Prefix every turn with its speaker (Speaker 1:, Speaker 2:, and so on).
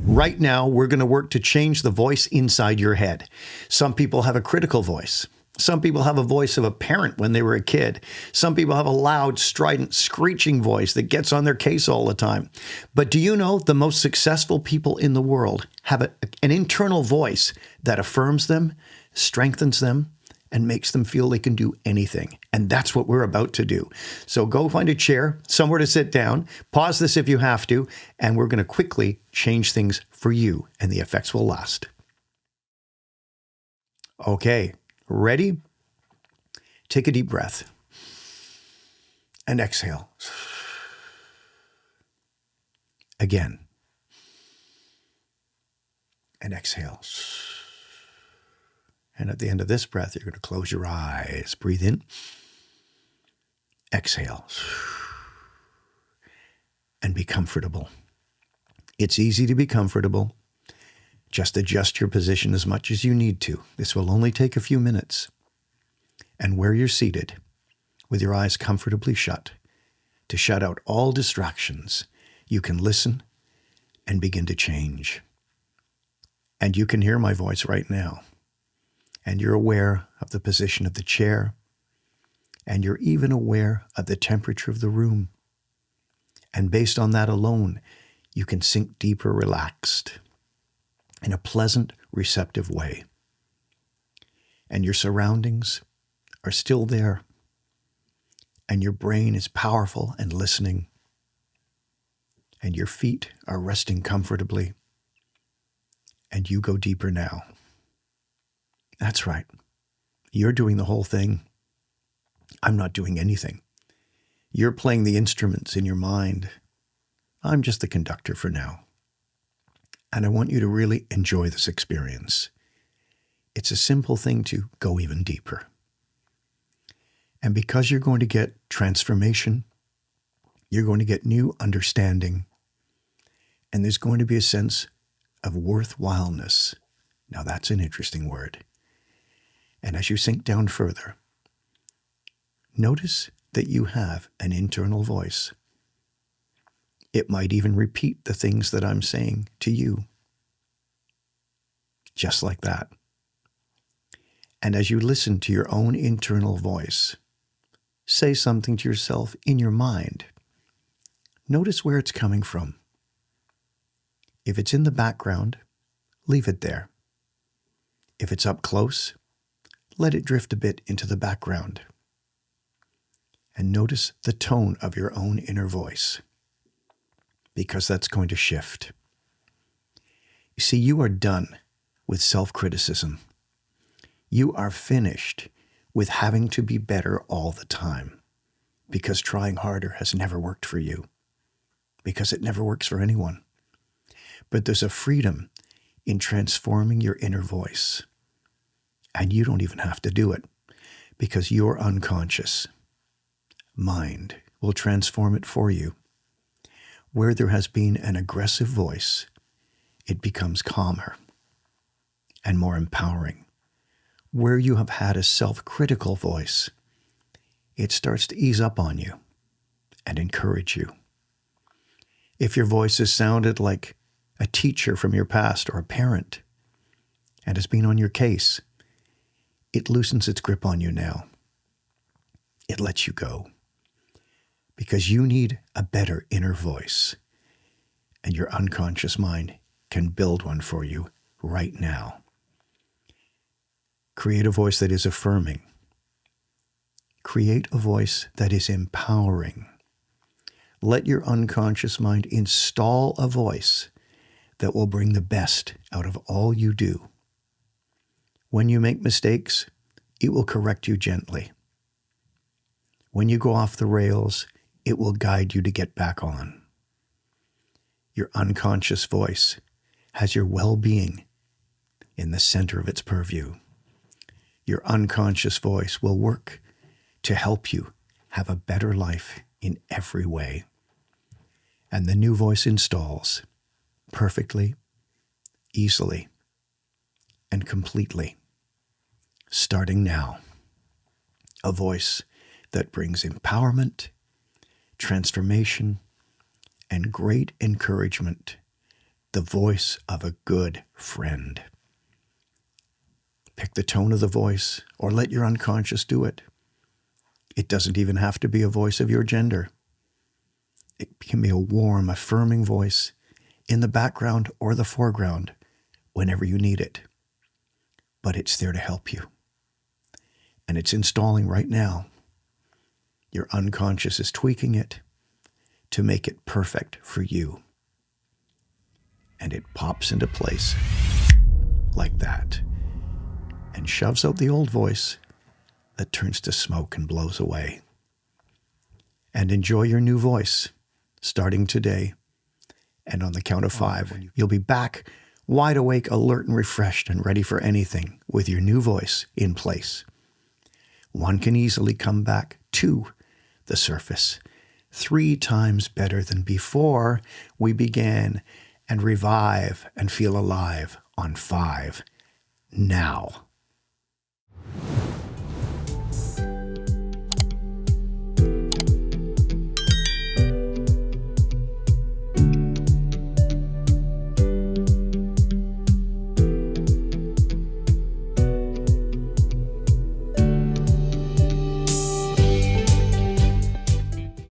Speaker 1: Right now, we're going to work to change the voice inside your head. Some people have a critical voice. Some people have a voice of a parent when they were a kid. Some people have a loud, strident, screeching voice that gets on their case all the time. But do you know the most successful people in the world have an internal voice that affirms them, strengthens them, and makes them feel they can do anything. And that's what we're about to do. So go find a chair, somewhere to sit down, pause this if you have to, and we're going to quickly change things for you, and the effects will last. Okay, ready? Take a deep breath and exhale. Again. And exhale. And at the end of this breath, you're going to close your eyes. Breathe in. Exhale. And be comfortable. It's easy to be comfortable. Just adjust your position as much as you need to. This will only take a few minutes. And where you're seated, with your eyes comfortably shut, to shut out all distractions, you can listen and begin to change. And you can hear my voice right now. And you're aware of the position of the chair, and you're even aware of the temperature of the room. And based on that alone, you can sink deeper relaxed in a pleasant, receptive way. And your surroundings are still there, and your brain is powerful and listening, and your feet are resting comfortably, and you go deeper now. That's right. You're doing the whole thing. I'm not doing anything. You're playing the instruments in your mind. I'm just the conductor for now. And I want you to really enjoy this experience. It's a simple thing to go even deeper. And because you're going to get transformation, you're going to get new understanding, and there's going to be a sense of worthwhileness. Now that's an interesting word. And as you sink down further, notice that you have an internal voice. It might even repeat the things that I'm saying to you. Just like that. And as you listen to your own internal voice, say something to yourself in your mind. Notice where it's coming from. If it's in the background, leave it there. If it's up close, let it drift a bit into the background. And notice the tone of your own inner voice, because that's going to shift. You see, you are done with self-criticism. You are finished with having to be better all the time, because trying harder has never worked for you, because it never works for anyone. But there's a freedom in transforming your inner voice. And you don't even have to do it, because your unconscious mind will transform it for you. Where there has been an aggressive voice, it becomes calmer and more empowering. Where you have had a self-critical voice, it starts to ease up on you and encourage you. If your voice has sounded like a teacher from your past or a parent and has been on your case, it loosens its grip on you now. It lets you go. Because you need a better inner voice. And your unconscious mind can build one for you right now. Create a voice that is affirming. Create a voice that is empowering. Let your unconscious mind install a voice that will bring the best out of all you do. When you make mistakes, it will correct you gently. When you go off the rails, it will guide you to get back on. Your unconscious voice has your well-being in the center of its purview. Your unconscious voice will work to help you have a better life in every way. And the new voice installs perfectly, easily, and completely, starting now. A voice that brings empowerment, transformation, and great encouragement the voice of a good friend. Pick the tone of the voice or let your unconscious do it. It doesn't even have to be a voice of your gender. It can be a warm, affirming voice in the background or the foreground whenever you need it. But it's there to help you. And it's installing right now. Your unconscious is tweaking it to make it perfect for you. And it pops into place like that and shoves out the old voice that turns to smoke and blows away. And enjoy your new voice starting today. And on the count of 5, you'll be back wide awake, alert, and refreshed and ready for anything with your new voice in place. 1 can easily come back to the surface 3 times better than before we began, and revive and feel alive on 5 now.